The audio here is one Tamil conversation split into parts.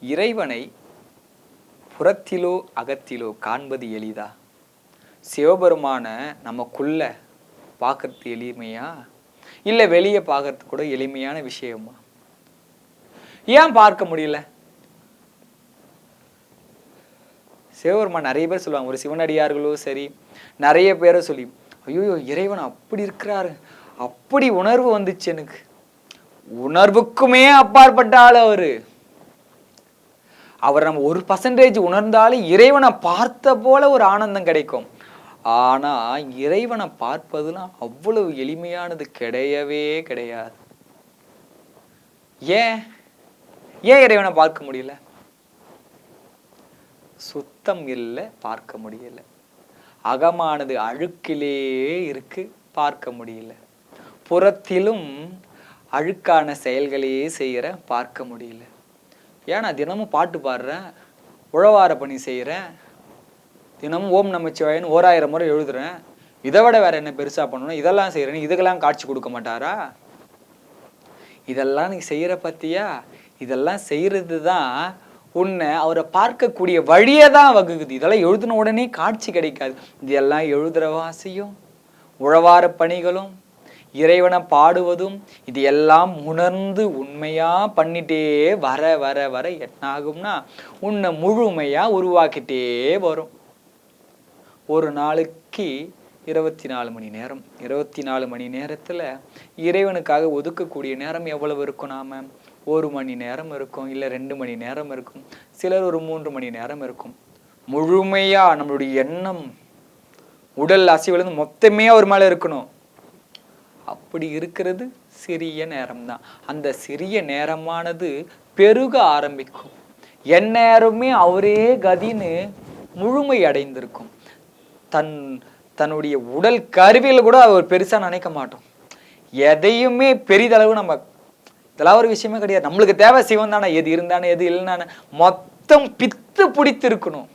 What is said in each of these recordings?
இறைவனை புறத்திலோ அகத்திலோ காண்பது எளிதா? சிவபெருமான நமக்குள்ள பார்க்கறது எளிமையா, இல்லை வெளியே பார்க்கறது கூட எளிமையான விஷயமா? ஏன் பார்க்க முடியல? சிவபெருமான் நிறைய பேர் சொல்லுவாங்க, ஒரு சிவனடியார்களோ சரி, நிறைய பேரை சொல்லி, ஐயோ இறைவன் அப்படி இருக்கிறாரு, அப்படி உணர்வு வந்துச்சு எனக்கு. உணர்வுக்குமே அப்பாற்பட்ட ஆள் அவரு. அவர் நம்ம 1% உணர்ந்தாலும் இறைவனை பார்த்த போல ஒரு ஆனந்தம் கிடைக்கும். ஆனா இறைவனை பார்ப்பதுலாம் அவ்வளவு எளிமையானது கிடையவே கிடையாது. ஏன் ஏன் இறைவனை பார்க்க முடியல? சுத்தம் இல்லை, பார்க்க முடியல. அகமானது அழுக்கிலே இருக்கு, பார்க்க முடியல. புறத்திலும் அழுக்கான செயல்களையே செய்கிற, பார்க்க முடியல. ஏன்னா தினமும் பாட்டு பாடுறேன், உழவார பணி செய்கிறேன், தினமும் ஓம் நமச்சிவாயன்னு 1000 முறை எழுதுறேன், இதை விட வேற என்ன பெருசா பண்ணணும், இதெல்லாம் செய்கிறேன்னு இதுக்கெல்லாம் காட்சி கொடுக்க மாட்டாரா? இதெல்லாம் நீ செய்கிற பத்தியா? இதெல்லாம் செய்கிறது தான் உன்னை அவரை பார்க்கக்கூடிய வழியை தான் வகுக்குது. இதெல்லாம் எழுதின உடனே காட்சி கிடைக்காது. இதெல்லாம் எழுதுகிற வாசியும் உழவார பணிகளும் இறைவனை பாடுவதும் இது எல்லாம் உணர்ந்து உண்மையா பண்ணிட்டே வர வர வர என்ன ஆகும்னா உன்னை முழுமையா உருவாக்கிட்டே வரும். ஒரு நாளைக்கு 24 மணி நேரம், 24 மணி நேரத்துல இறைவனுக்காக ஒதுக்கக்கூடிய நேரம் எவ்வளவு இருக்கும்? நாம 1 மணி நேரம் இருக்கும், இல்லை 2 மணி நேரம் இருக்கும், சிலர் ஒரு 3 மணி நேரம் இருக்கும். முழுமையா நம்மளுடைய எண்ணம் உடல் அசைவிலிருந்து மொத்தமே அவர் மேல இருக்கணும். அப்படி இருக்கிறது சிறிய நேரம்தான். அந்த சிறிய நேரமானது பெருக ஆரம்பிக்கும். எந்நேரமே அவரே கதின்னு முழுமை அடைந்திருக்கும். தன்னுடைய உடல் கருவியில் கூட அவர் பெருசா நினைக்க மாட்டோம். எதையுமே பெரிதளவு நம்ம இதெல்லாம் ஒரு விஷயமே கிடையாது. நம்மளுக்கு தேவை சிவன் தானே, எது இருந்தானே எது இல்லைனானே மொத்தம் பித்து பிடித்து இருக்கணும்.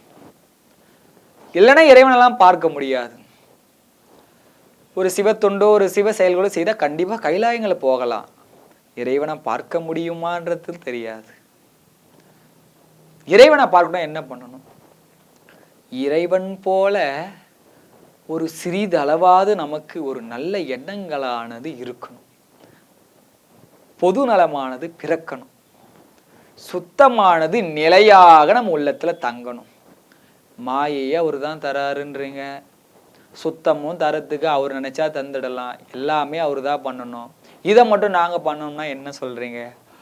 இல்லைன்னா இறைவனெல்லாம் பார்க்க முடியாது. ஒரு சிவத்தொண்டோ ஒரு சிவ செயல்களோ செய்தால் கண்டிப்பா கைலாயங்களை போகலாம். இறைவனை பார்க்க முடியுமான்றது தெரியாது. இறைவனை பார்க்கணும் என்ன பண்ணணும்? இறைவன் போல ஒரு சிறிதளவாவது நமக்கு ஒரு நல்ல எண்ணங்களானது இருக்கணும். பொது நலமானது பிறக்கணும். சுத்தமானது நிலையாக நம்ம உள்ளத்துல தங்கணும். மாயையை அவர் தான் தராருன்றீங்க, சுத்தமும் தரத்துக்கு அவர் நினைச்சா தந்துடலாம், எல்லாமே அவர் தான் பண்ணணும், இதை மட்டும் நாங்க பண்ணோம்னா என்ன சொல்றீங்க?